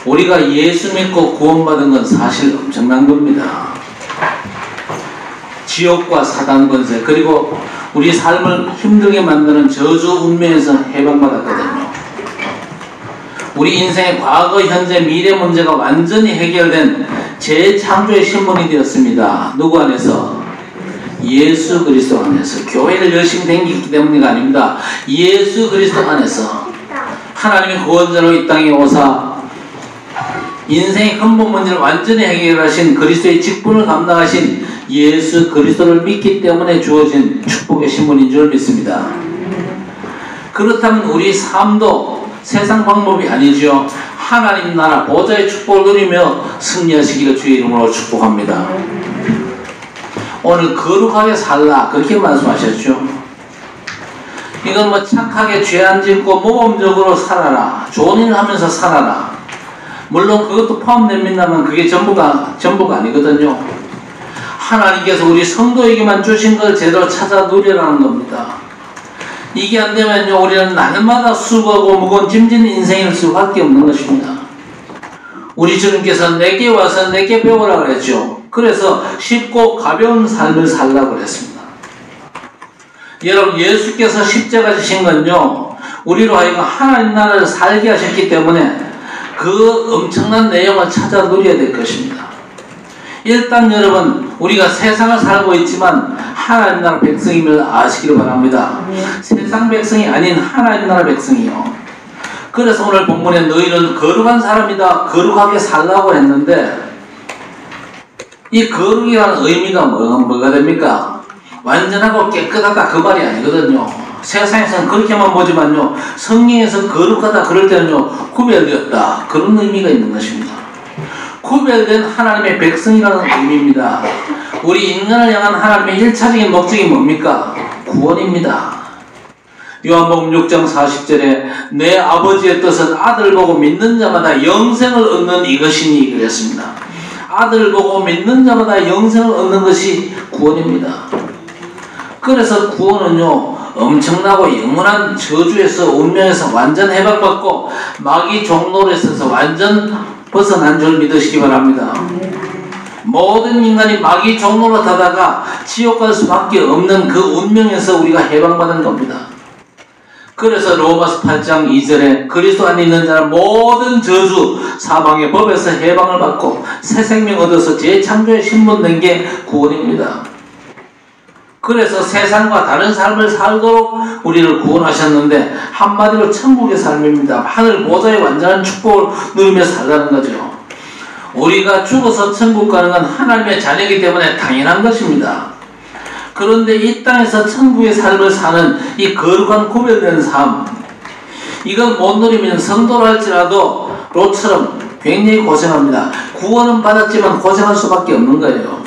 우리가 예수 믿고 구원받은 건 사실 엄청난 겁니다. 지옥과 사단 권세, 그리고 우리 삶을 힘들게 만드는 저주 운명에서 해방받았거든요. 우리 인생의 과거, 현재, 미래 문제가 완전히 해결된 재창조의 신분이 되었습니다. 누구 안에서? 예수 그리스도 안에서. 교회를 열심히 다니기 때문이가 아닙니다. 예수 그리스도 안에서 하나님의 구원자로 이 땅에 오사 인생의 근본 문제를 완전히 해결하신 그리스도의 직분을 감당하신 예수 그리스도를 믿기 때문에 주어진 축복의 신분인 줄 믿습니다. 그렇다면 우리 삶도 세상 방법이 아니죠. 하나님 나라 보좌의 축복을 누리며 승리하시기를 주의 이름으로 축복합니다. 오늘 거룩하게 살라 그렇게 말씀하셨죠. 이건 뭐 착하게 죄 안 짓고 모범적으로 살아라, 좋은 일 하면서 살아라. 물론 그것도 포함됩니다만 그게 전부가 아니거든요. 하나님께서 우리 성도에게만 주신 걸 제대로 찾아 누리라는 겁니다. 이게 안 되면요, 우리는 날마다 수고하고 무거운 짐진 인생일 수밖에 없는 것입니다. 우리 주님께서 내게 와서 내게 배우라 그랬죠. 그래서 쉽고 가벼운 삶을 살라고 그랬습니다. 여러분, 예수께서 십자가 지신 건요, 우리로 하여금 하나님 나라를 살게 하셨기 때문에 그 엄청난 내용을 찾아 누려야 될 것입니다. 일단 여러분, 우리가 세상을 살고 있지만 하나님 나라 백성임을 아시기를 바랍니다. 세상 백성이 아닌 하나님 나라 백성이요. 그래서 오늘 본문에 너희는 거룩한 사람이다, 거룩하게 살라고 했는데, 이 거룩이라는 의미가 뭐가 됩니까? 완전하고 깨끗하다 그 말이 아니거든요. 세상에서는 그렇게만 보지만요, 성경에서 거룩하다 그럴 때는요, 구별되었다 그런 의미가 있는 것입니다. 구별된 하나님의 백성이라는 의미입니다. 우리 인간을 향한 하나님의 1차적인 목적이 뭡니까? 구원입니다. 요한복음 6장 40절에 내 아버지의 뜻은 아들 보고 믿는 자마다 영생을 얻는 이것이니 그랬습니다. 아들 보고 믿는 자마다 영생을 얻는 것이 구원입니다. 그래서 구원은요, 엄청나고 영원한 저주에서 운명에서 완전 해방받고 마귀 종노릇에서 완전 벗어난 줄 믿으시기 바랍니다. 모든 인간이 마귀 종노릇 하다가 지옥 갈 수밖에 없는 그 운명에서 우리가 해방받은 겁니다. 그래서 로마서 8장 2절에 그리스도 안에 있는 자는 모든 저주 사방의 법에서 해방을 받고 새 생명 얻어서 재창조의 신분된 게 구원입니다. 그래서 세상과 다른 삶을 살도록 우리를 구원하셨는데 한마디로 천국의 삶입니다. 하늘 보좌의 완전한 축복을 누리며 살라는 거죠. 우리가 죽어서 천국 가는 건 하나님의 자녀이기 때문에 당연한 것입니다. 그런데 이 땅에서 천국의 삶을 사는 이 거룩한 구별된 삶, 이걸 못 누리면 성도로 할지라도 롯처럼 굉장히 고생합니다. 구원은 받았지만 고생할 수밖에 없는 거예요.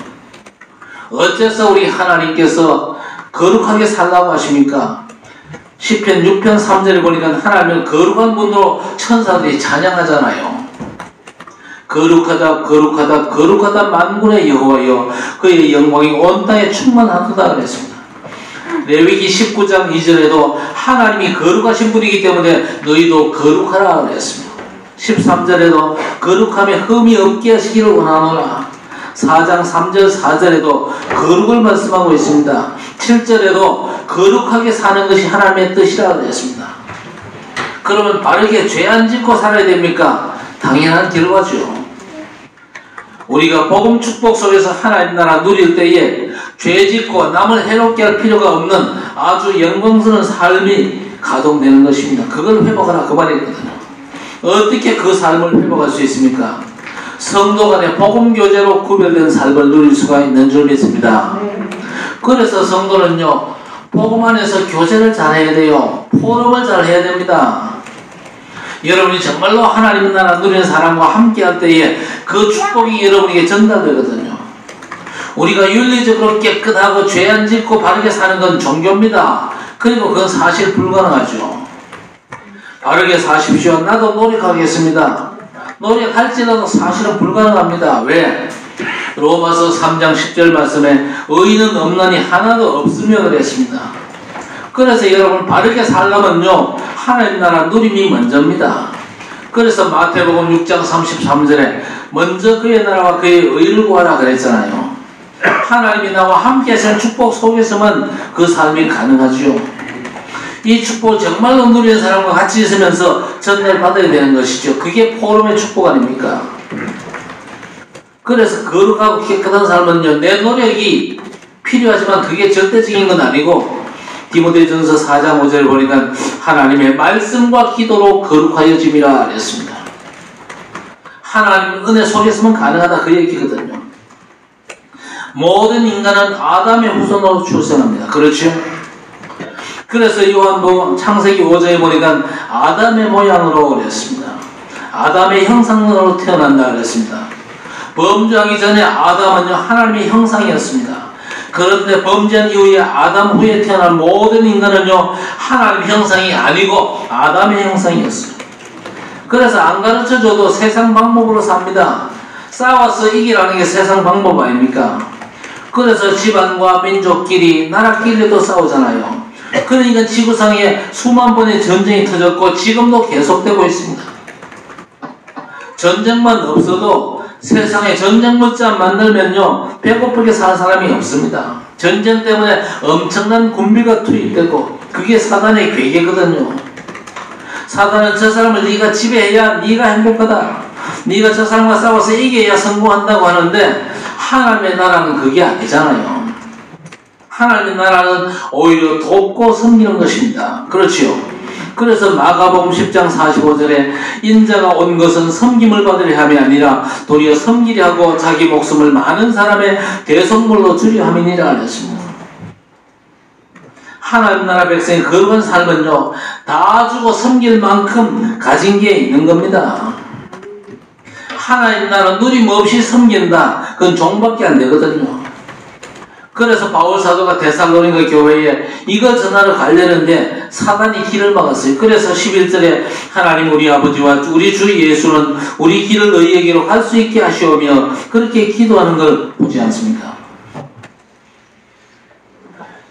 어째서 우리 하나님께서 거룩하게 살라고 하십니까? 시편 6편 3절에 보니까 하나님을 거룩한 분으로 천사들이 찬양하잖아요. 거룩하다 거룩하다 거룩하다 만군의 여호와여 그의 영광이 온 땅에 충만하도다 그랬습니다. 레위기 19장 2절에도 하나님이 거룩하신 분이기 때문에 너희도 거룩하라 그랬습니다. 13절에도 거룩함에 흠이 없게 하시기를 원하노라. 4장 3절 4절에도 거룩을 말씀하고 있습니다. 7절에도 거룩하게 사는 것이 하나님의 뜻이라 그랬습니다. 그러면 바르게 죄 안 짓고 살아야 됩니까? 당연한 결과죠. 우리가 복음 축복 속에서 하나님 나라 누릴 때에 죄 짓고 남을 해롭게 할 필요가 없는 아주 영광스러운 삶이 가동되는 것입니다. 그걸 회복하라 그 말이거든요. 어떻게 그 삶을 회복할 수 있습니까? 성도 간의 복음 교제로 구별된 삶을 누릴 수가 있는 줄 믿습니다. 그래서 성도는요, 복음 안에서 교제를 잘 해야 돼요. 포럼을 잘 해야 됩니다. 여러분이 정말로 하나님 나라 누리는 사람과 함께 할 때에 그 축복이 여러분에게 전달되거든요. 우리가 윤리적으로 깨끗하고 죄 안 짓고 바르게 사는 건 종교입니다. 그리고 그건 사실 불가능하죠. 바르게 사십시오. 나도 노력하겠습니다. 노력할지라도 사실은 불가능합니다. 왜? 로마서 3장 10절 말씀에 의인은 없나니 하나도 없으며 그랬습니다. 그래서 여러분 바르게 살려면요, 하나님 나라 누림이 먼저입니다. 그래서 마태복음 6장 33절에 먼저 그의 나라와 그의 의를 구하라 그랬잖아요. 하나님이 나와 함께 하시는 축복 속에서만 그 삶이 가능하지요. 이 축복을 정말로 누리는 사람과 같이 있으면서 전달받아야 되는 것이죠. 그게 포럼의 축복 아닙니까? 그래서 거룩하고 깨끗한 삶은요, 내 노력이 필요하지만 그게 절대적인 건 아니고, 디모데전서 4장 5절을 보니까 하나님의 말씀과 기도로 거룩하여짐이라 그랬습니다. 하나님 은혜 속에서만 가능하다 그 얘기거든요. 모든 인간은 아담의 후손으로 출생합니다. 그렇죠? 그래서 요한복음 창세기 5장에 보니까 아담의 모양으로 그랬습니다. 아담의 형상으로 태어난다 그랬습니다. 범죄하기 전에 아담은요, 하나님의 형상이었습니다. 그런데 범죄한 이후에 아담 후에 태어난 모든 인간은요, 하나님의 형상이 아니고 아담의 형상이었어요. 그래서 안 가르쳐줘도 세상 방법으로 삽니다. 싸워서 이기라는 게 세상 방법 아닙니까? 그래서 집안과 민족끼리, 나라끼리도 싸우잖아요. 그러니까 지구상에 수만 번의 전쟁이 터졌고 지금도 계속되고 있습니다. 전쟁만 없어도 세상에 전쟁 못지 만들면요, 배고프게 사는 사람이 없습니다. 전쟁 때문에 엄청난 군비가 투입되고 그게 사단의 괴계거든요. 사단은 저 사람을 네가 지배해야 네가 행복하다, 네가 저 사람과 싸워서 이겨야 성공한다고 하는데, 하나님의 나라는 그게 아니잖아요. 하나님의 나라는 오히려 돕고 섬기는 것입니다. 그렇지요? 그래서 마가복음 10장 45절에 인자가 온 것은 섬김을 받으려 함이 아니라 도리어 섬기려 하고 자기 목숨을 많은 사람의 대속물로 주려 함이니라 하였습니다. 하나님 나라 백성의 거룩한 삶은요, 다 주고 섬길 만큼 가진 게 있는 겁니다. 하나님 나라 누림 없이 섬긴다, 그건 종밖에 안 되거든요. 그래서 바울 사도가 데살로니가 교회에 이거 전하러 가려는데 사단이 길을 막았어요. 그래서 11절에 하나님 우리 아버지와 우리 주 예수는 우리 길을 너희에게로 갈 수 있게 하시오며 그렇게 기도하는 걸 보지 않습니까?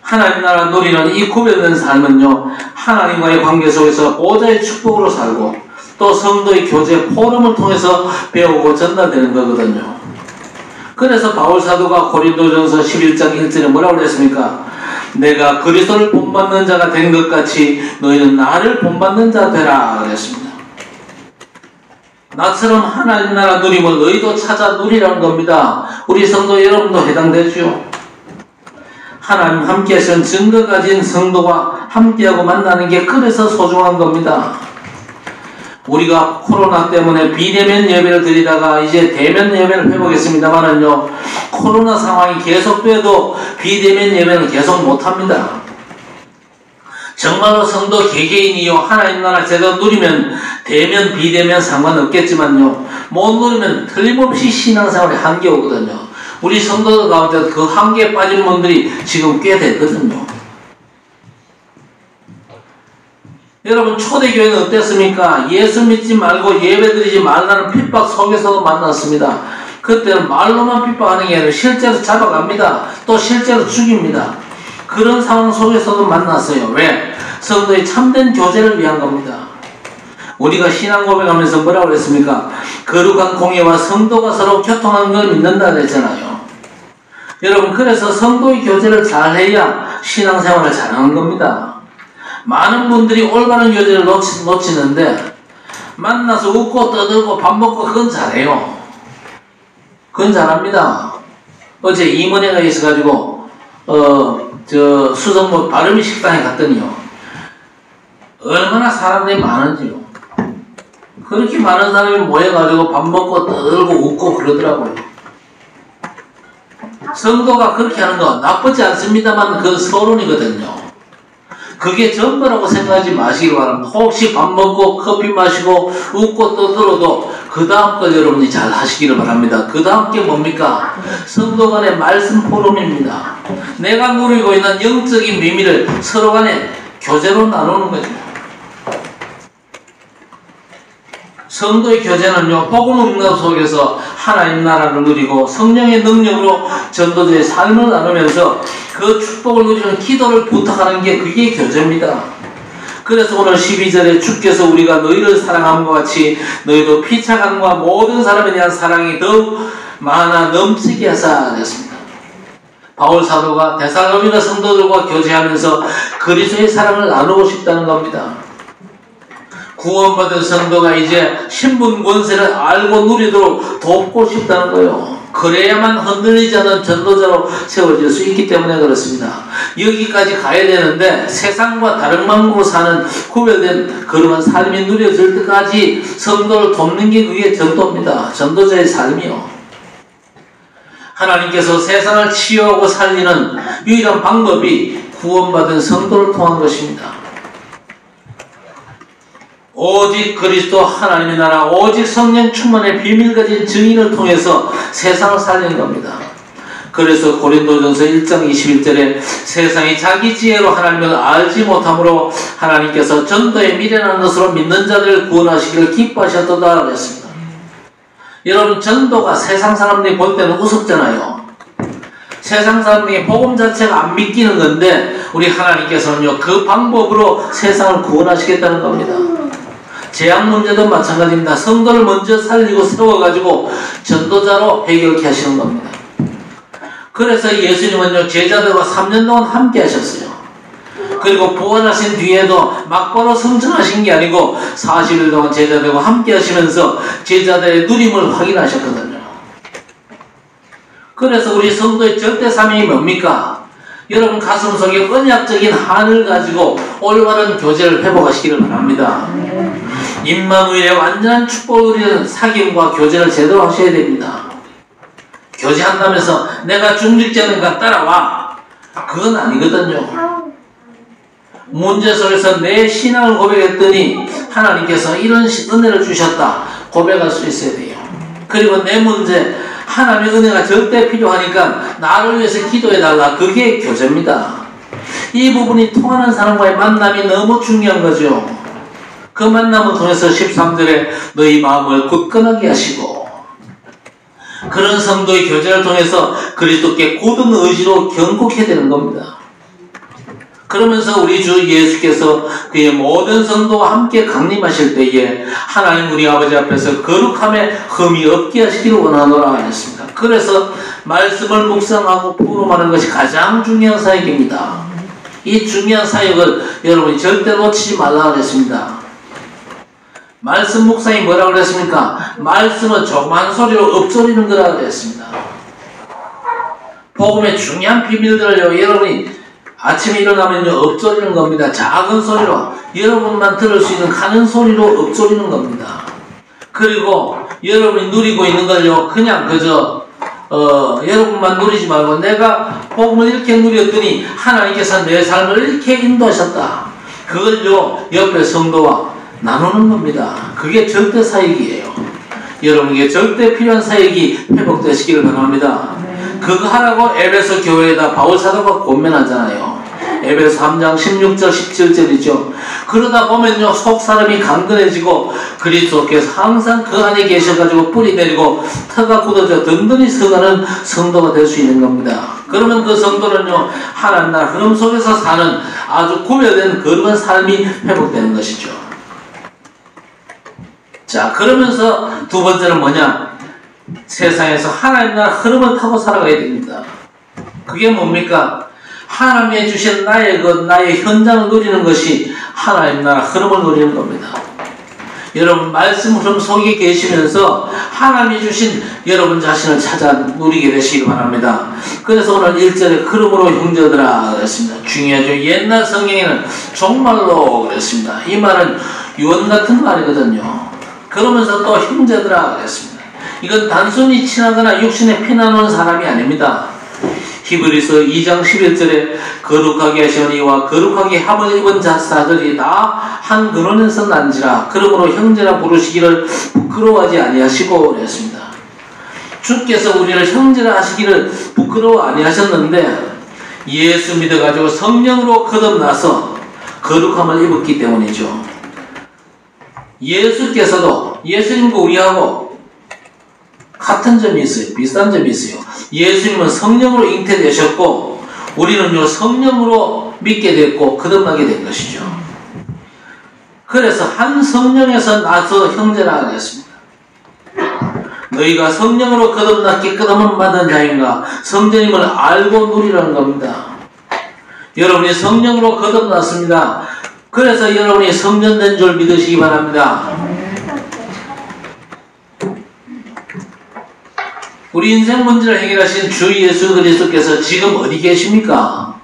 하나님 나라 누리는 이 구별된 삶은요, 하나님과의 관계 속에서 보좌의 축복으로 살고 또 성도의 교제 포럼을 통해서 배우고 전달되는 거거든요. 그래서 바울 사도가 고린도전서 11장 1절에 뭐라고 그랬습니까? 내가 그리스도를 본받는 자가 된 것 같이 너희는 나를 본받는 자 되라 그랬습니다. 나처럼 하나님 나라 누림을 너희도 찾아 누리라는 겁니다. 우리 성도 여러분도 해당되죠. 하나님 함께 하시는 증거 가진 성도와 함께하고 만나는 게 그래서 소중한 겁니다. 우리가 코로나 때문에 비대면 예배를 드리다가 이제 대면 예배를 해보겠습니다만은요, 코로나 상황이 계속돼도 비대면 예배는 계속 못합니다. 정말로 성도 개개인이요, 하나님 나라 제대로 누리면 대면 비대면 상관없겠지만요, 못 누리면 틀림없이 신앙생활에 한계 오거든요. 우리 성도들 가운데 그 한계에 빠진 분들이 지금 꽤 되거든요. 여러분, 초대교회는 어땠습니까? 예수 믿지 말고 예배드리지 말라는 핍박 속에서도 만났습니다. 그때는 말로만 핍박하는 게 아니라 실제로 잡아갑니다. 또 실제로 죽입니다. 그런 상황 속에서도 만났어요. 왜? 성도의 참된 교제를 위한 겁니다. 우리가 신앙 고백하면서 뭐라고 그랬습니까? 거룩한 공예와 성도가 서로 교통하는 걸 믿는다 그랬잖아요. 여러분, 그래서 성도의 교제를 잘해야 신앙생활을 잘하는 겁니다. 많은 분들이 올바른 교제를 놓치는데 만나서 웃고 떠들고 밥 먹고 그건 잘해요. 그건 잘합니다. 어제 임은혜가 있어가지고 수성모 바르미 식당에 갔더니요, 얼마나 사람들이 많은지요. 그렇게 많은 사람이 모여가지고 밥 먹고 떠들고 웃고 그러더라고요. 성도가 그렇게 하는 거 나쁘지 않습니다만 그 서론이거든요. 그게 전부라고 생각하지 마시기 바랍니다. 혹시 밥 먹고 커피 마시고 웃고 떠들어도 그 다음 걸 여러분이 잘 하시기를 바랍니다. 그 다음 게 뭡니까? 성도 간의 말씀 포럼입니다. 내가 누리고 있는 영적인 비밀을 서로 간에 교제로 나누는 거죠. 성도의 교제는요, 복음 응답 속에서 하나님 나라를 누리고 성령의 능력으로 전도자의 삶을 나누면서 그 축복을 누리는 기도를 부탁하는 게 그게 교제입니다. 그래서 오늘 12절에 주께서 우리가 너희를 사랑함과 같이 너희도 피차간과 모든 사람에 대한 사랑이 더욱 많아 넘치게 하사 하셨습니다. 바울 사도가 데살로니가 성도들과 교제하면서 그리스도의 사랑을 나누고 싶다는 겁니다. 구원받은 성도가 이제 신분 권세를 알고 누리도록 돕고 싶다는 거예요. 그래야만 흔들리지 않는 전도자로 세워질 수 있기 때문에 그렇습니다. 여기까지 가야 되는데 세상과 다른 방법으로 사는 구별된 그러한 삶이 누려질 때까지 성도를 돕는 게 그게 전도입니다. 전도자의 삶이요. 하나님께서 세상을 치유하고 살리는 유일한 방법이 구원받은 성도를 통한 것입니다. 오직 그리스도 하나님의 나라, 오직 성령 충만의 비밀 가진 증인을 통해서 세상을 살리는 겁니다. 그래서 고린도전서 1장 21절에 세상이 자기 지혜로 하나님을 알지 못함으로 하나님께서 전도에 미련한 것으로 믿는 자들을 구원하시기를 기뻐하셨도다 그랬습니다. 여러분, 전도가 세상 사람들이 볼 때는 우습잖아요. 세상 사람들이 복음 자체가 안 믿기는 건데 우리 하나님께서는요, 그 방법으로 세상을 구원하시겠다는 겁니다. 재앙 문제도 마찬가지입니다. 성도를 먼저 살리고 세워가지고 전도자로 해결케 하시는 겁니다. 그래서 예수님은요, 제자들과 3년 동안 함께 하셨어요. 그리고 부활하신 뒤에도 막바로 승천하신 게 아니고 40일 동안 제자들과 함께 하시면서 제자들의 누림을 확인하셨거든요. 그래서 우리 성도의 절대 사명이 뭡니까? 여러분 가슴속에 언약적인 한을 가지고 올바른 교제를 회복하시기를 바랍니다. 임마누엘의 완전한 축복을 누리는 사귐과 교제를 제대로 하셔야 됩니다. 교제한다면서 내가 중직지 않으니까 따라와. 그건 아니거든요. 문제 속에서 내 신앙을 고백했더니 하나님께서 이런 은혜를 주셨다 고백할 수 있어야 돼요. 그리고 내 문제 하나님의 은혜가 절대 필요하니까 나를 위해서 기도해달라. 그게 교제입니다. 이 부분이 통하는 사람과의 만남이 너무 중요한 거죠. 그 만남을 통해서 13절에 너희 마음을 굳건하게 하시고, 그런 성도의 교제를 통해서 그리스도께 굳은 의지로 견고해야 되는 겁니다. 그러면서 우리 주 예수께서 그의 모든 성도와 함께 강림하실 때에 하나님 우리 아버지 앞에서 거룩함에 흠이 없게 하시기를 원하노라 하셨습니다. 그래서 말씀을 묵상하고 포럼하는 것이 가장 중요한 사역입니다. 이 중요한 사역을 여러분이 절대 놓치지 말라 그랬습니다. 말씀 묵상이 뭐라고 그랬습니까? 말씀은 조그만 소리로 읊조리는 거라 그랬습니다. 복음의 중요한 비밀들을요, 여러분이 아침에 일어나면요, 읊조리는 겁니다. 작은 소리로, 여러분만 들을 수 있는 가는 소리로 읊조리는 겁니다. 그리고 여러분이 누리고 있는 걸요, 그냥 그저 여러분만 누리지 말고 내가 복음을 이렇게 누렸더니 하나님께서 내 삶을 이렇게 인도하셨다. 그걸요, 옆에 성도와 나누는 겁니다. 그게 절대 사역이에요. 여러분에게 절대 필요한 사역이 회복되시기를 바랍니다. 그거 하라고 에베소 교회에다 바울 사도가 권면하잖아요. 에베소 3장 16절 17절이죠. 그러다 보면요, 속 사람이 강건해지고 그리스도께서 항상 그 안에 계셔가지고 뿌리 내리고 터가 굳어져 든든히 서가는 성도가 될 수 있는 겁니다. 그러면 그 성도는요, 하나님 나라 흐름 속에서 사는 아주 구별된 거룩한 삶이 회복되는 것이죠. 자, 그러면서 두 번째는 뭐냐? 세상에서 하나님 나라 흐름을 타고 살아가야 됩니다. 그게 뭡니까? 하나님이 주신 나의 현장을 누리는 것이 하나님 나라 흐름을 누리는 겁니다. 여러분 말씀 흐름 속에 계시면서 하나님이 주신 여러분 자신을 찾아 누리게 되시기 바랍니다. 그래서 오늘 1절에 그러므로 형제들아 그랬습니다. 중요하죠. 옛날 성경에는 종말로 그랬습니다. 이 말은 유언 같은 말이거든요. 그러면서 또 형제들아 그랬습니다. 이건 단순히 친하거나 육신에 피나는 사람이 아닙니다. 히브리서 2장 11절에 거룩하게 하시니와 거룩하게 함을 입은 자들이 다 한 근원에서 난지라. 그러므로 형제라 부르시기를 부끄러워하지 아니하시고 그랬습니다. 주께서 우리를 형제라 하시기를 부끄러워 아니하셨는데 예수 믿어가지고 성령으로 거듭나서 거룩함을 입었기 때문이죠. 예수께서도 예수님과 우리하고 같은 점이 있어요. 비슷한 점이 있어요. 예수님은 성령으로 잉태되셨고 우리는요 성령으로 믿게 됐고 거듭나게 된 것이죠. 그래서 한 성령에서 나서 형제라 그랬습니다. 너희가 성령으로 거듭나 깨끗함을 받은 자인가 성전임을 알고 누리라는 겁니다. 여러분이 성령으로 거듭났습니다. 그래서 여러분이 성전된 줄 믿으시기 바랍니다. 우리 인생 문제를 해결하신 주 예수 그리스도께서 지금 어디 계십니까?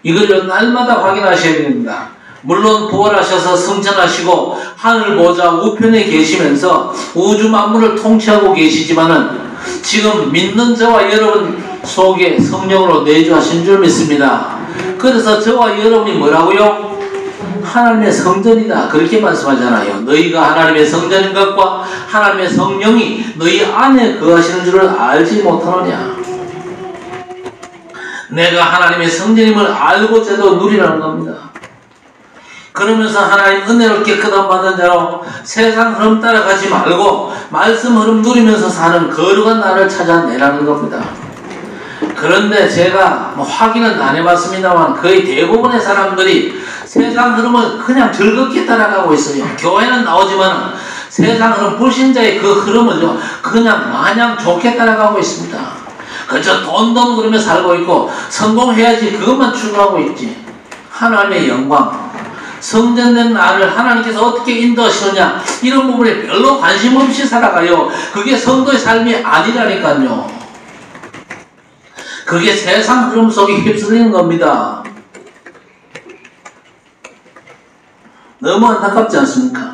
이걸 날마다 확인하셔야 됩니다. 물론 부활하셔서 승천하시고 하늘 보좌 우편에 계시면서 우주 만물을 통치하고 계시지만은 지금 믿는 저와 여러분 속에 성령으로 내주하신 줄 믿습니다. 그래서 저와 여러분이 뭐라고요? 하나님의 성전이다 그렇게 말씀하잖아요. 너희가 하나님의 성전인 것과 하나님의 성령이 너희 안에 거하시는 줄을 알지 못하느냐. 내가 하나님의 성전임을 알고자도 누리라는 겁니다. 그러면서 하나님 은혜로 깨끗함 받은 자로 세상 흐름 따라가지 말고 말씀 흐름 누리면서 사는 거룩한 나를 찾아내라는 겁니다. 그런데 제가 확인은 안 해봤습니다만 거의 대부분의 사람들이 세상 흐름을 그냥 즐겁게 따라가고 있어요. 교회는 나오지만 세상 흐름, 불신자의 그 흐름을 그냥 마냥 좋게 따라가고 있습니다. 그저 돈 그러며 살고 있고 성공해야지 그것만 추구하고 있지. 하나님의 영광, 성전된 나를 하나님께서 어떻게 인도하시느냐 이런 부분에 별로 관심 없이 살아가요. 그게 성도의 삶이 아니라니까요. 그게 세상 흐름 속에 휩쓸리는 겁니다. 너무 안타깝지 않습니까?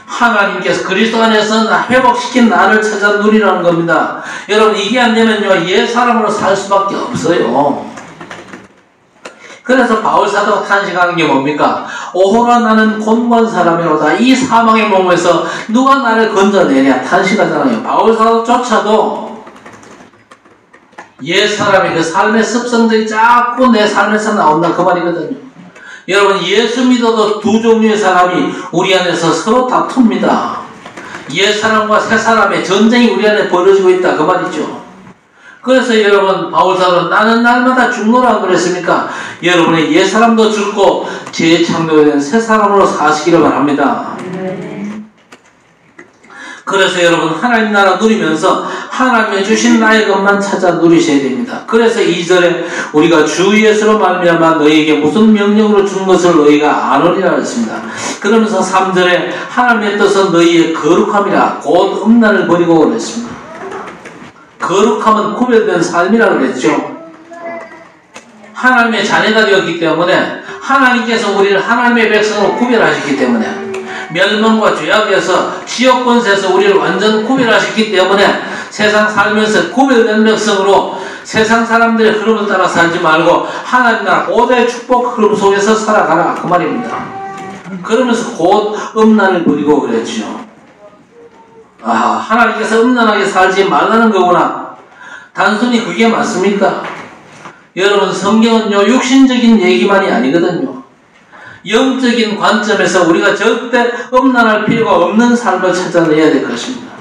하나님께서 그리스도 안에서 회복시킨 나를 찾아 누리라는 겁니다. 여러분 이게 안 되면요 옛 사람으로 살 수밖에 없어요. 그래서 바울사도가 탄식하는 게 뭡니까? 오호라 나는 곤고한 사람이로다. 이 사망의 몸에서 누가 나를 건져내랴 탄식하잖아요. 바울사도조차도 옛 사람의 그 삶의 습성들이 자꾸 내 삶에서 나온다 그 말이거든요. 여러분 예수 믿어도 두 종류의 사람이 우리 안에서 서로 다툽니다. 옛 사람과 새 사람의 전쟁이 우리 안에 벌어지고 있다 그 말이죠. 그래서 여러분 바울사도는 나는 날마다 죽노라 그랬습니까? 여러분의 옛 사람도 죽고 재창조된 새 사람으로 사시기를 바랍니다. 그래서 여러분 하나님 나라 누리면서 하나님이 주신 나의 것만 찾아 누리셔야 됩니다. 그래서 2절에 우리가 주 예수로 말미암아 너희에게 무슨 명령으로 준 것을 너희가 아노리라 했습니다. 그러면서 3절에 하나님의 뜻은 너희의 거룩함이라 곧 음란을 버리고 그랬습니다. 거룩함은 구별된 삶이라 그랬죠. 하나님의 자녀가 되었기 때문에 하나님께서 우리를 하나님의 백성으로 구별하셨기 때문에 멸망과 죄악에서 지옥 권세에서 우리를 완전 구별하셨기 때문에 세상 살면서 구별된 백성으로 세상 사람들의 흐름을 따라 살지 말고 하나님 나라 보좌의 축복 흐름 속에서 살아가라 그 말입니다. 그러면서 곧 음란을 버리고 그랬죠. 하나님께서 음란하게 살지 말라는 거구나. 단순히 그게 맞습니까? 여러분 성경은요 육신적인 얘기만이 아니거든요. 영적인 관점에서 우리가 절대 음란할 필요가 없는 삶을 찾아내야 될 것입니다.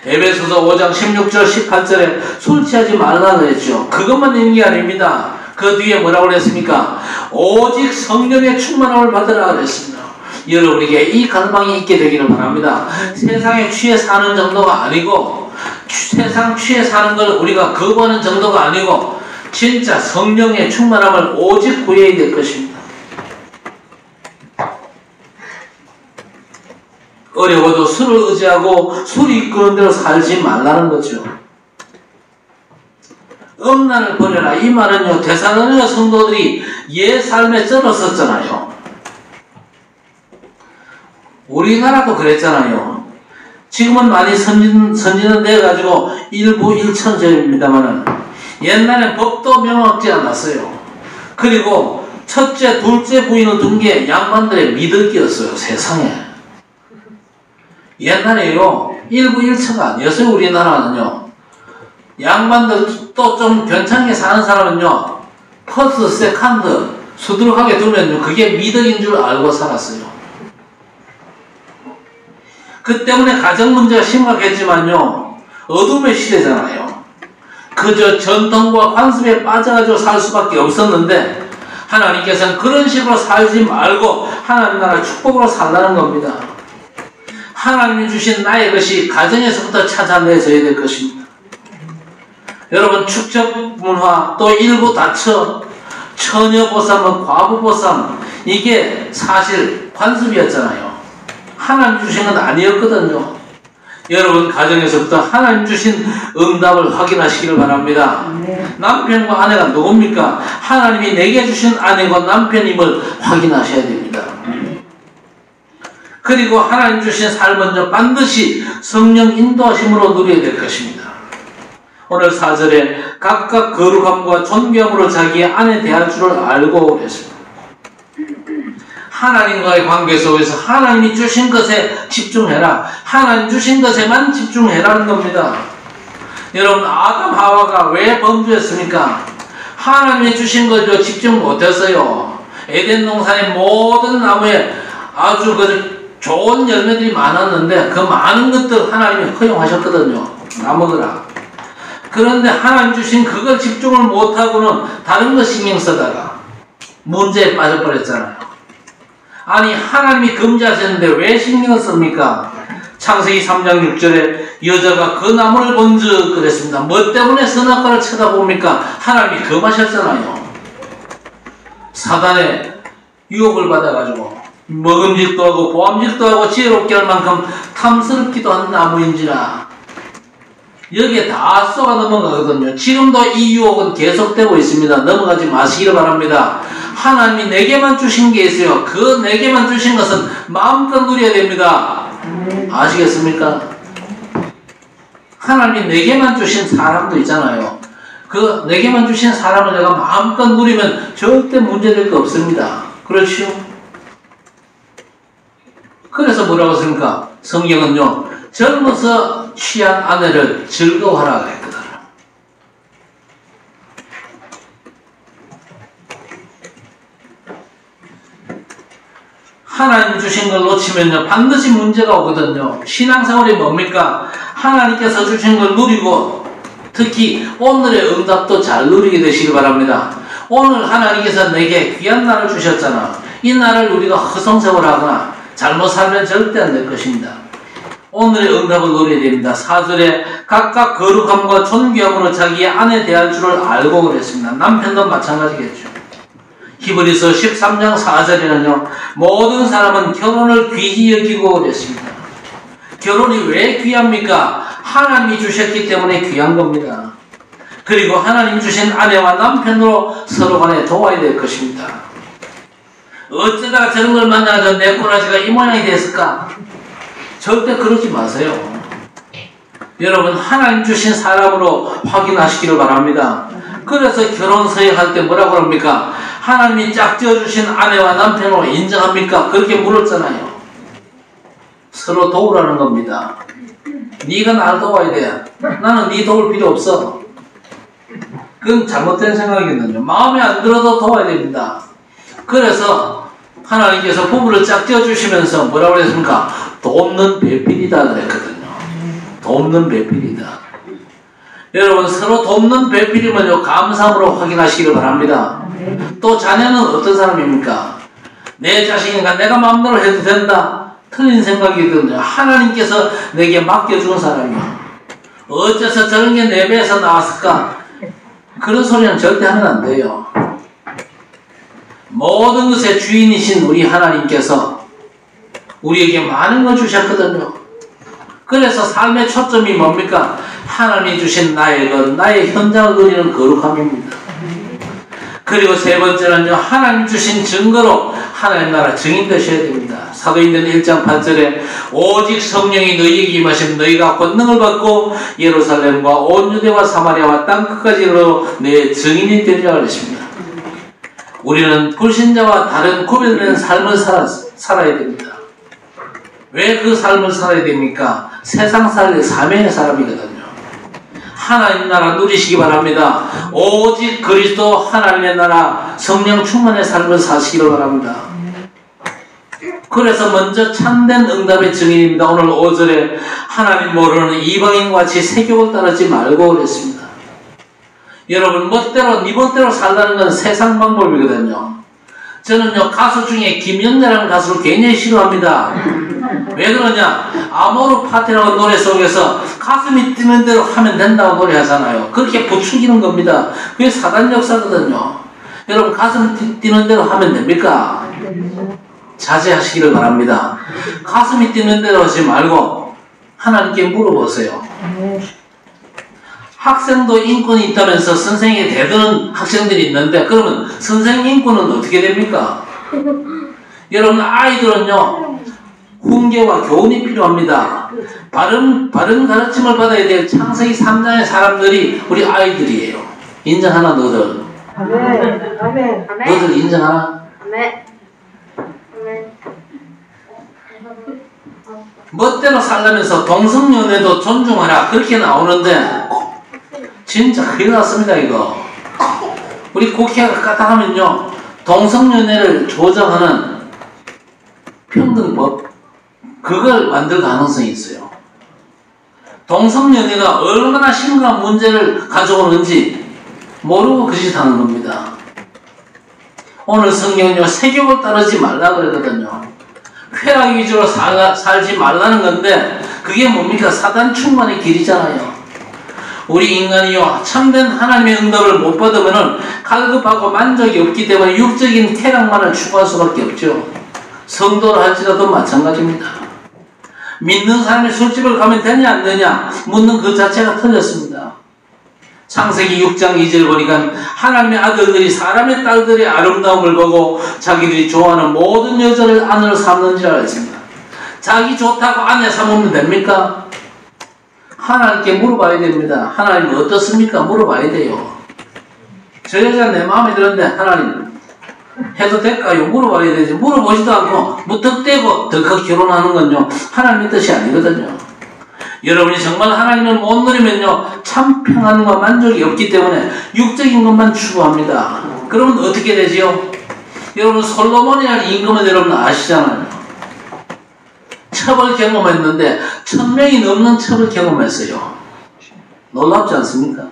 에베소서 5장 16절 18절에 술 취하지 말라고 했죠. 그것만 있는 게 아닙니다. 그 뒤에 뭐라고 그랬습니까? 오직 성령의 충만함을 받으라 그랬습니다. 여러분에게 이 갈망이 있게 되기를 바랍니다. 세상에 취해 사는 정도가 아니고 세상 취해 사는 걸 우리가 거부하는 정도가 아니고 진짜 성령의 충만함을 오직 구해야 될 것입니다. 어려워도 술을 의지하고 술이 이끄는 대로 살지 말라는 거죠. 음란을 버려라 이 말은요 데살로니가 성도들이 옛 삶에 쩔었었잖아요. 우리나라도 그랬잖아요. 지금은 많이 선진은 돼가지고 일부 일천절입니다만은 옛날엔 법도 명확지 않았어요. 그리고 첫째, 둘째 부인을 둔 게 양반들의 미덕이었어요. 세상에. 옛날에요 일부 일처가 아니었어요. 우리나라는요. 양반들 또 좀 괜찮게 사는 사람은요 퍼스트, 세컨드 수두룩하게 두면요 그게 미덕인 줄 알고 살았어요. 그 때문에 가정 문제가 심각했지만요 어둠의 시대잖아요. 그저 전통과 관습에 빠져가지고 살 수밖에 없었는데 하나님께서는 그런 식으로 살지 말고 하나님 나라 축복으로 살라는 겁니다. 하나님이 주신 나의 것이 가정에서부터 찾아내져야 될 것입니다. 여러분, 축적 문화, 또 일부 다처, 처녀보쌈은 과부보쌈, 이게 사실 관습이었잖아요. 하나님 주신 건 아니었거든요. 여러분, 가정에서부터 하나님 주신 응답을 확인하시기를 바랍니다. 남편과 아내가 누굽니까? 하나님이 내게 주신 아내가 남편임을 확인하셔야 됩니다. 그리고 하나님 주신 삶은 반드시 성령 인도하심으로 누려야 될 것입니다. 오늘 4절에 각각 거룩함과 존귀함으로 자기의 안에 대할 줄을 알고 그랬습니다. 하나님과의 관계 속에서 하나님이 주신 것에 집중해라. 하나님 주신 것에만 집중해라는 겁니다. 여러분, 아담 하와가 왜 범죄했습니까? 하나님이 주신 것에 집중 못했어요. 에덴 동산의 모든 나무에 아주 좋은 열매들이 많았는데 그 많은 것들 하나님이 허용하셨거든요. 나무더라. 그런데 하나님 주신 그걸 집중을 못하고는 다른 거 신경 쓰다가 문제에 빠져버렸잖아요. 아니, 하나님이 금지하셨는데 왜 신경을 씁니까? 창세기 3장 6절에 여자가 그 나무를 본즉 그랬습니다. 뭐 때문에 선악과를 쳐다봅니까? 하나님이 금하셨잖아요. 사단의 유혹을 받아가지고 먹음직도 하고 보암직도 하고 지혜롭게 할 만큼 탐스럽기도 한 나무인지라. 여기에 다 쏘가 넘어가거든요. 지금도 이 유혹은 계속되고 있습니다. 넘어가지 마시기를 바랍니다. 하나님이 내게만 주신 게 있어요. 그 내게만 주신 것은 마음껏 누려야 됩니다. 아시겠습니까? 하나님이 내게만 주신 사람도 있잖아요. 그 내게만 주신 사람을 내가 마음껏 누리면 절대 문제될 거 없습니다. 그렇죠? 그래서 뭐라고 했습니까? 성경은요, 젊어서 취한 아내를 즐거워하라 했거든요. 하나님 주신 걸 놓치면요, 반드시 문제가 오거든요. 신앙생활이 뭡니까? 하나님께서 주신 걸 누리고, 특히 오늘의 응답도 잘 누리게 되시기 바랍니다. 오늘 하나님께서 내게 귀한 날을 주셨잖아. 이 날을 우리가 허송세월하거나 잘못 살면 절대 안 될 것입니다. 오늘의 응답을 누려야 됩니다. 4절에 각각 거룩함과 존귀함으로 자기의 아내 대할 줄을 알고 그랬습니다. 남편도 마찬가지겠죠. 히브리서 13장 4절에는요, 모든 사람은 결혼을 귀히 여기고 그랬습니다. 결혼이 왜 귀합니까? 하나님이 주셨기 때문에 귀한 겁니다. 그리고 하나님 주신 아내와 남편으로 서로 간에 도와야 될 것입니다. 어쩌다가 저런 걸 만나서 내 꼬라지가 이 모양이 됐을까? 절대 그러지 마세요. 여러분, 하나님 주신 사람으로 확인하시기를 바랍니다. 그래서 결혼 서약할 때 뭐라고 합니까? 하나님이 짝지어주신 아내와 남편으로 인정합니까? 그렇게 물었잖아요. 서로 도우라는 겁니다. 네가 나를 도와야 돼. 나는 네 도울 필요 없어. 그건 잘못된 생각이거든요. 마음에 안 들어도 도와야 됩니다. 그래서 하나님께서 부부를 짝지어주시면서 뭐라고 그랬습니까? 돕는 배필이다 그랬거든요. 돕는 배필이다. 여러분, 서로 돕는 배필이면요, 감사함으로 확인하시기를 바랍니다. 또 자녀는 어떤 사람입니까? 내 자식이니까 내가 마음대로 해도 된다. 틀린 생각이거든요. 하나님께서 내게 맡겨준 사람이야. 어째서 저런 게 내 배에서 나왔을까? 그런 소리는 절대 하면 안 돼요. 모든 것의 주인이신 우리 하나님께서 우리에게 많은 걸 주셨거든요. 그래서 삶의 초점이 뭡니까? 하나님이 주신 나의 것, 나의 현장을 누리는 거룩함입니다. 그리고 세 번째는요, 하나님 주신 증거로 하나님 나라 증인 되셔야 됩니다. 사도행전 1장 8절에 오직 성령이 너희에게 임하시면 너희가 권능을 받고 예루살렘과 온 유대와 사마리아와 땅 끝까지로 내 증인이 되리라 그랬습니다. 우리는 불신자와 다른 구별되는 삶을 살아야 됩니다. 왜 그 삶을 살아야 됩니까? 세상 살 사명의 사람이거든요. 하나님 나라 누리시기 바랍니다. 오직 그리스도 하나님의 나라 성령 충만의 삶을 사시기를 바랍니다. 그래서 먼저 참된 응답의 증인입니다. 오늘 5절에 하나님 모르는 이방인과 같이 세교를 따르지 말고 그랬습니다. 여러분, 멋대로 네 멋대로 살라는 건 세상 방법이거든요. 저는요, 가수 중에 김연자라는 가수를 굉장히 싫어합니다. 왜 그러냐? 아모르 파티라는 노래 속에서 가슴이 뛰는 대로 하면 된다고 노래하잖아요. 그렇게 부추기는 겁니다. 그게 사단 역사거든요. 여러분, 가슴이 뛰는 대로 하면 됩니까? 자제하시기를 바랍니다. 가슴이 뛰는 대로 하지 말고 하나님께 물어보세요. 학생도 인권이 있다면서 선생에게 대드는 학생들이 있는데, 그러면 선생 인권은 어떻게 됩니까? 여러분, 아이들은요, 훈계와 교훈이 필요합니다. 바른 가르침을 받아야 될 창세기 3장의 사람들이 우리 아이들이에요. 인정하나, 너들? 아멘. 너들 인정하나? 아멘. 멋대로 살려면서 동성연애도 존중하라, 그렇게 나오는데 진짜 큰일 났습니다. 이거 우리 국회가 까딱하면요, 동성연애를 조정하는 평등법, 그걸 만들 가능성이 있어요. 동성연애가 얼마나 심각한 문제를 가져오는지 모르고 그 짓 하는 겁니다. 오늘 성경은요, 세욕을 따르지 말라 그러거든요. 쾌락 위주로 살지 말라는 건데, 그게 뭡니까? 사단 충만의 길이잖아요. 우리 인간이요, 참된 하나님의 응답을 못 받으면은 갈급하고 만족이 없기 때문에 육적인 쾌락만을 추구할 수밖에 없죠. 성도를 할지라도 마찬가지입니다. 믿는 사람이 술집을 가면 되냐 안 되냐 묻는 그 자체가 틀렸습니다. 창세기 6장 2절 보니까 하나님의 아들들이 사람의 딸들의 아름다움을 보고 자기들이 좋아하는 모든 여자를 아내로 삼는지라 했습니다. 자기 좋다고 아내 삼으면 됩니까? 하나님께 물어봐야 됩니다. 하나님 어떻습니까? 물어봐야 돼요. 저 여자 내 마음에 드는데 하나님 해도 될까요? 물어봐야 되지. 물어보지도 않고 무턱대고 덜컥 결혼하는 건요, 하나님의 뜻이 아니거든요. 여러분이 정말 하나님을 못 누리면요, 참 평안과 만족이 없기 때문에 육적인 것만 추구합니다. 그러면 어떻게 되지요? 여러분, 솔로몬이라는 임금은 여러분 아시잖아요. 첩을 경험했는데 1000명이 넘는 첩을 경험했어요. 놀랍지 않습니까?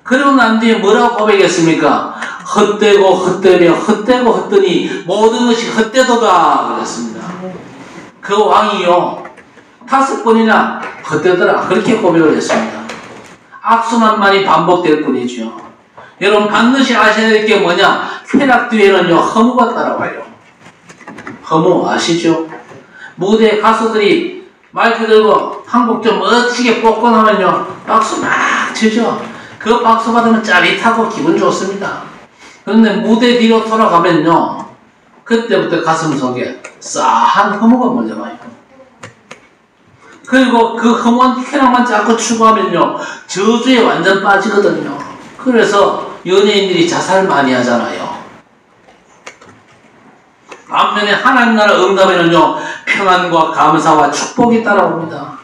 그러고 난 뒤에 뭐라고 고백했습니까? 헛되고 헛되며 헛되고 헛되니 모든 것이 헛되도다 그랬습니다. 그 왕이요, 5번이나 헛되더라, 그렇게 고백을 했습니다. 악순환만이 반복될 뿐이죠. 여러분, 반드시 아셔야 될 게 뭐냐? 쾌락 뒤에는요, 허무가 따라와요. 허무 아시죠? 무대에 가수들이 마이크 들고 한곡 좀 멋지게 뽑고 나면요, 박수 막 치죠. 그 박수 받으면 짜릿하고 기분 좋습니다. 그런데 무대 뒤로 돌아가면요, 그때부터 가슴 속에 싸한 허무가 몰려와요. 그리고 그 허무한 쾌락만 자꾸 추구하면요, 저주에 완전 빠지거든요. 그래서 연예인들이 자살 많이 하잖아요. 반면에 하나님 나라 응답에는요, 평안과 감사와 축복이 따라옵니다.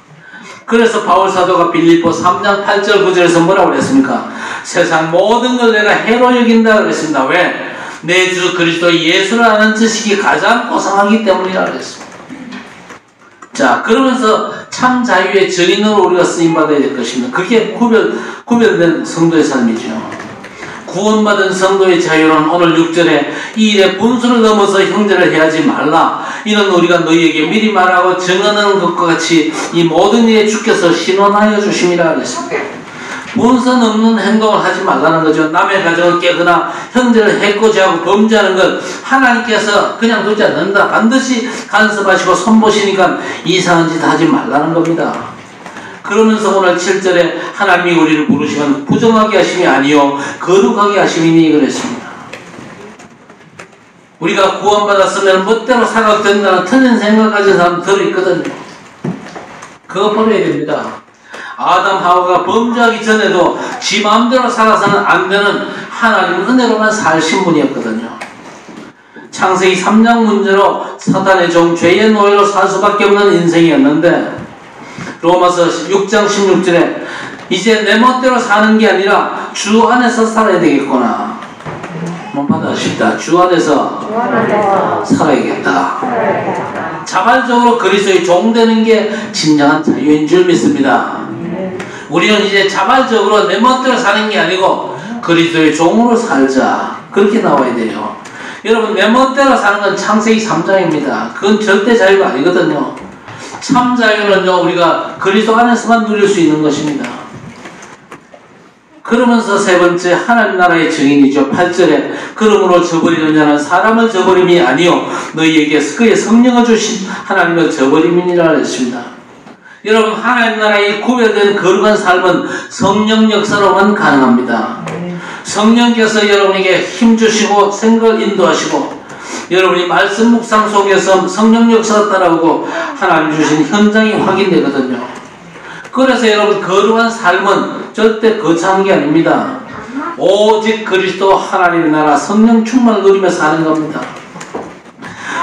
그래서 바울 사도가 빌립보 3장 8절 9절에서 뭐라고 그랬습니까? 세상 모든 걸 내가 해로 여긴다 그랬습니다. 왜? 내 주 그리스도 예수를 아는 지식이 가장 고상하기 때문이라 그랬습니다. 자, 그러면서 참 자유의 증인으로 우리가 쓰임받아야 될 것입니다. 그게 구별된 성도의 삶이죠. 구원받은 성도의 자유는 오늘 6절에 이 일에 분수를 넘어서 형제를 해하지 말라. 이는 우리가 너희에게 미리 말하고 증언하는 것과 같이 이 모든 일에 주께서 신원하여 주심이라 그랬습니다. 분수 넘는 행동을 하지 말라는 거죠. 남의 가정을 깨거나 형제를 해코지하고 범죄하는 것 하나님께서 그냥 두지 않는다. 반드시 간섭하시고 손보시니까 이상한 짓 하지 말라는 겁니다. 그러면서 오늘 7절에 하나님이 우리를 부르시면 부정하게 하심이 아니요 거룩하게 하심이니 그랬습니다. 우리가 구원받았으면 멋대로 살아도 된다는 틀린 생각 가진 사람 들어있거든요. 그거 버려야 됩니다. 아담 하와가 범죄하기 전에도 지 마음대로 살아서는 안 되는 하나님 은혜로만 살 신분이었거든요. 창세기 3장 문제로 사탄의 종 죄의 노예로 살 수밖에 없는 인생이었는데, 로마서 6장 16절에 이제 내 멋대로 사는 게 아니라 주 안에서 살아야 되겠구나. 한번 받아십시다. 주 안에서 살아야겠다. 자발적으로 그리스도의 종 되는 게 진정한 자유인 줄 믿습니다. 우리는 이제 자발적으로 내 멋대로 사는 게 아니고 그리스도의 종으로 살자, 그렇게 나와야 돼요. 여러분 내 멋대로 사는 건 창세기 3장입니다. 그건 절대 자유가 아니거든요. 참 자유는요 우리가 그리스도 안에서만 누릴 수 있는 것입니다. 그러면서 세 번째 하나님 나라의 증인이죠. 8절에 그러므로 저버리는 자는 사람을 저버림이 아니요 너희에게 그의 성령을 주신 하나님을 저버림이니라 했습니다. 여러분 하나님 나라의 구별된 거룩한 삶은 성령 역사로만 가능합니다. 성령께서 여러분에게 힘주시고 생각을 인도하시고 여러분이 말씀 묵상 속에서 성령 역사가 따라오고 하나님 주신 현장이 확인되거든요. 그래서 여러분 거룩한 삶은 절대 거창한 게 아닙니다. 오직 그리스도 하나님의 나라 성령 충만을 누리며 사는 겁니다.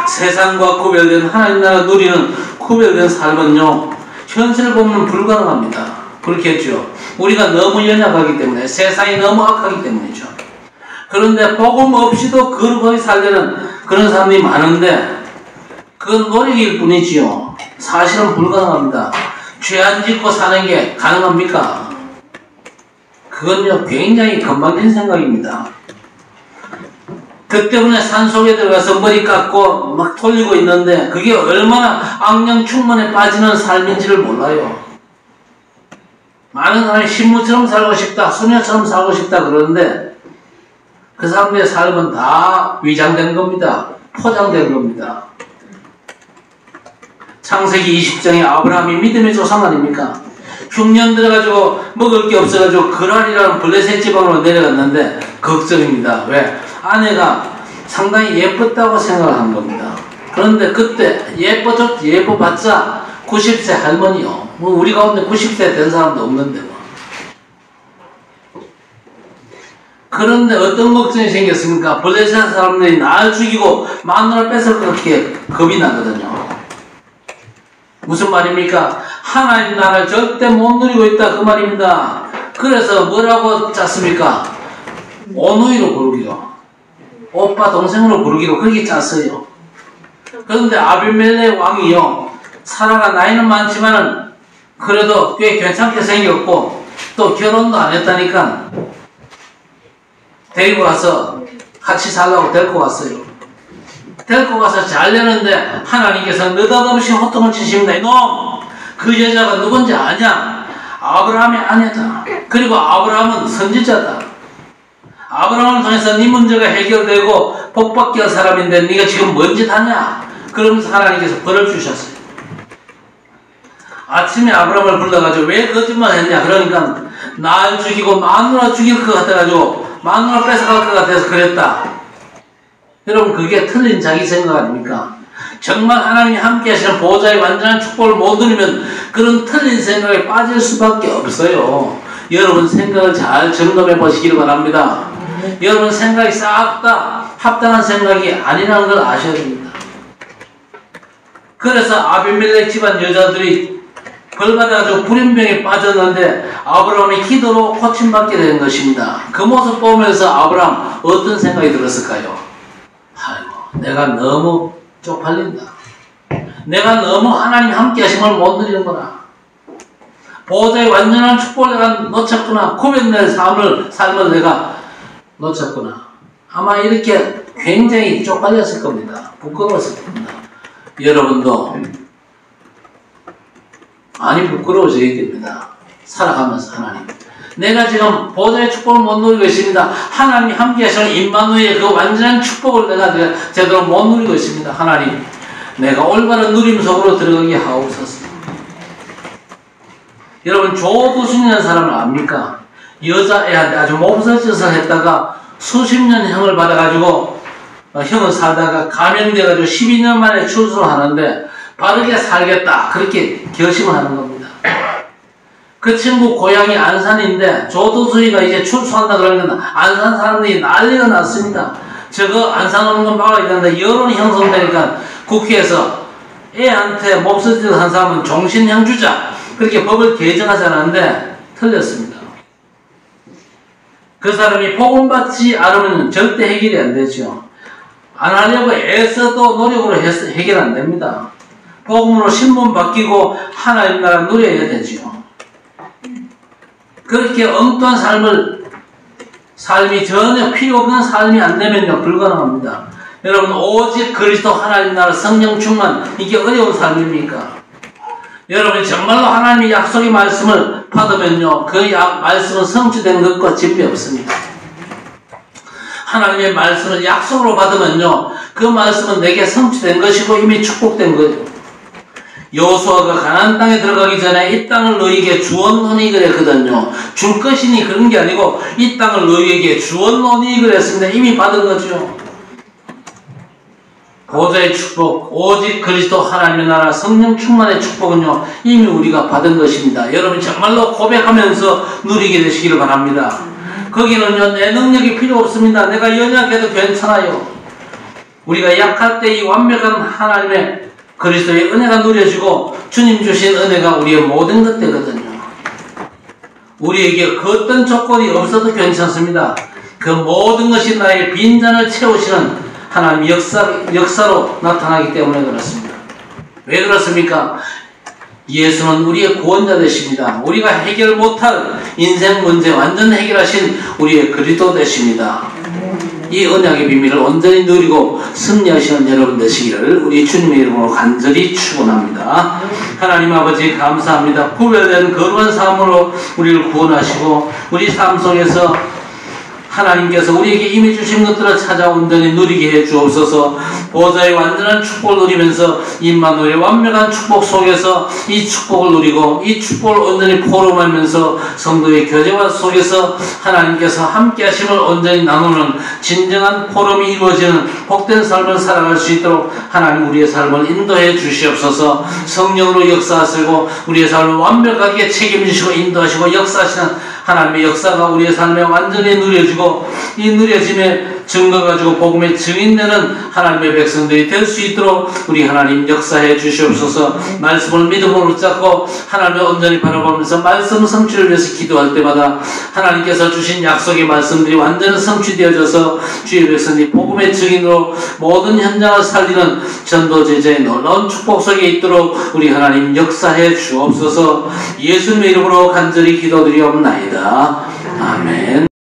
세상과 구별된 하나님 나라 누리는 구별된 삶은요 현실을 보면 불가능합니다. 그렇겠죠. 우리가 너무 연약하기 때문에 세상이 너무 악하기 때문이죠. 그런데 복음 없이도 거룩하게 살려는 그런 사람들이 많은데 그건 노력일 뿐이지요. 사실은 불가능합니다. 죄 안 짓고 사는 게 가능합니까? 그건요 굉장히 건방진 생각입니다. 그 때문에 산속에 들어가서 머리 깎고 막 돌리고 있는데 그게 얼마나 악령 충만에 빠지는 삶인지를 몰라요. 많은 사람이 신부처럼 살고 싶다, 소녀처럼 살고 싶다 그러는데 그 사람들의 삶은 다 위장된 겁니다. 포장된 겁니다. 창세기 20장에 아브라함이 믿음의 조상 아닙니까? 흉년 들어가지고 먹을 게 없어가지고 그랄이라는 블레셋 지방으로 내려갔는데 걱정입니다. 왜? 아내가 상당히 예뻤다고 생각을 한 겁니다. 그런데 그때 예뻐봤자 90세 할머니요. 뭐 우리 가운데 90세 된 사람도 없는데 뭐. 그런데 어떤 걱정이 생겼습니까? 블레셋 사람들이 날 죽이고 마누라 뺏을 그렇게 겁이 나거든요. 무슨 말입니까? 하나님 나라를 절대 못 누리고 있다 그 말입니다. 그래서 뭐라고 짰습니까? 오누이로 부르기로, 오빠 동생으로 부르기로 그렇게 짰어요. 그런데 아비멜렉 왕이요 사라가 나이는 많지만은 그래도 꽤 괜찮게 생겼고 또 결혼도 안 했다니까 데리고 가서 같이 살라고 데리고 갔어요. 데리고 가서 잘 되는데 하나님께서 느닷없이 호통을 치십니다. 이놈! 그 여자가 누군지 아냐? 아브라함의 아내다. 그리고 아브라함은 선지자다. 아브라함을 통해서 네 문제가 해결되고 복받게 할 사람인데 네가 지금 뭔 짓 하냐? 그러면서 하나님께서 벌을 주셨어요. 아침에 아브라함을 불러가지고 왜 거짓말 했냐? 그러니까 날 죽이고 마누라 죽일 것 같아가지고 마누라 뺏어갈 것 같아서 그랬다. 여러분 그게 틀린 자기 생각 아닙니까? 정말 하나님이 함께 하시는 보호자의 완전한 축복을 못 누리면 그런 틀린 생각에 빠질 수밖에 없어요. 여러분 생각을 잘 점검해 보시기를 바랍니다. 여러분 생각이 싹 다 합당한 생각이 아니라는 걸 아셔야 됩니다. 그래서 아비멜렉 집안 여자들이 벌받아가지고 불임병에 빠졌는데 아브라함의 기도로 고침받게 된 것입니다. 그 모습 보면서 아브라함 어떤 생각이 들었을까요? 아이고 내가 너무 쪽팔린다. 내가 너무 하나님 함께 하심을 못 누리는구나. 보호자의 완전한 축복을 내가 놓쳤구나. 구별된 삶을 내가 놓쳤구나. 아마 이렇게 굉장히 쪽팔렸을 겁니다. 부끄러웠을 겁니다. 여러분도 많이 부끄러워져야 됩니다. 살아가면서 하나님. 내가 지금 보호자의 축복을 못 누리고 있습니다. 하나님이 함께 하시는 임마누엘의 그 완전한 축복을 내가 제대로 못 누리고 있습니다. 하나님, 내가 올바른 누림 속으로 들어가게 하옵소서. 여러분, 조두순이라는 사람을 압니까? 여자애한테 아주 몸살 짓을 했다가 수십 년 형을 받아가지고 형을 살다가 감형돼가지고 12년 만에 출소를 하는데 바르게 살겠다 그렇게 결심을 하는 겁니다. 그 친구 고향이 안산인데 조두순이가 이제 출소한다 그러면 안산 사람들이 난리가 났습니다. 저거 안산 오는 건 막아야 되는데 여론이 형성되니까 국회에서 애한테 몹쓸 짓을 한 사람은 종신형 주자 그렇게 법을 개정하지 않았는데 틀렸습니다. 그 사람이 복음받지 않으면 절대 해결이 안 되죠. 안 하려고 애써도 노력으로 해결 안 됩니다. 복음으로 신분 바뀌고 하나님 나라 누려야 되죠. 그렇게 엉뚱한 삶이 전혀 필요 없는 삶이 안 되면요 불가능합니다. 여러분, 오직 그리스도 하나님 나라 성령 충만, 이게 어려운 삶입니까? 여러분이 정말로 하나님의 약속의 말씀을 받으면요, 그 말씀은 성취된 것과 진비 없습니다. 하나님의 말씀을 약속으로 받으면요, 그 말씀은 내게 성취된 것이고 이미 축복된 거예요. 여호수아가 가나안 땅에 들어가기 전에 이 땅을 너희에게 주었노니 그랬거든요. 줄 것이니 그런 게 아니고 이 땅을 너희에게 주었노니 그랬습니다. 이미 받은 거죠. 보좌의 축복, 오직 그리스도 하나님의 나라 성령 충만의 축복은요, 이미 우리가 받은 것입니다. 여러분 정말로 고백하면서 누리게 되시기를 바랍니다. 거기는요, 내 능력이 필요 없습니다. 내가 연약해도 괜찮아요. 우리가 약할 때 이 완벽한 하나님의 그리스도의 은혜가 누려지고 주님 주신 은혜가 우리의 모든 것 되거든요. 우리에게 그 어떤 조건이 없어도 괜찮습니다. 그 모든 것이 나의 빈잔을 채우시는 하나님 역사로 나타나기 때문에 그렇습니다. 왜 그렇습니까? 예수는 우리의 구원자 되십니다. 우리가 해결 못할 인생 문제 완전 해결하신 우리의 그리스도 되십니다. 이 언약의 비밀을 온전히 누리고 승리하시는 여러분 되시기를 우리 주님의 이름으로 간절히 축원합니다. 하나님 아버지 감사합니다. 구별된 거룩한 삶으로 우리를 구원하시고 우리 삶 속에서 하나님께서 우리에게 이미 주신 것들을 찾아 온전히 누리게 해 주옵소서. 보좌의 완전한 축복을 누리면서 임마누엘의 완벽한 축복 속에서 이 축복을 누리고 이 축복을 온전히 포럼하면서 성도의 교제와 속에서 하나님께서 함께 하심을 온전히 나누는 진정한 포럼이 이루어지는 복된 삶을 살아갈 수 있도록 하나님 우리의 삶을 인도해 주시옵소서. 성령으로 역사하시고 우리의 삶을 완벽하게 책임지시고 인도하시고 역사하시는 하나님의 역사가 우리의 삶에 완전히 누려지고 이 누려짐에 증거 가지고 복음의 증인되는 하나님의 백성들이 될 수 있도록 우리 하나님 역사해 주시옵소서. 말씀을 믿음으로 붙잡고 하나님을 온전히 바라보면서 말씀 성취를 위해서 기도할 때마다 하나님께서 주신 약속의 말씀들이 완전히 성취되어져서 주의 백성들이 복음의 증인으로 모든 현장을 살리는 전도 제자의 놀라운 축복 속에 있도록 우리 하나님 역사해 주옵소서. 예수님의 이름으로 간절히 기도드리옵나이다. 아멘.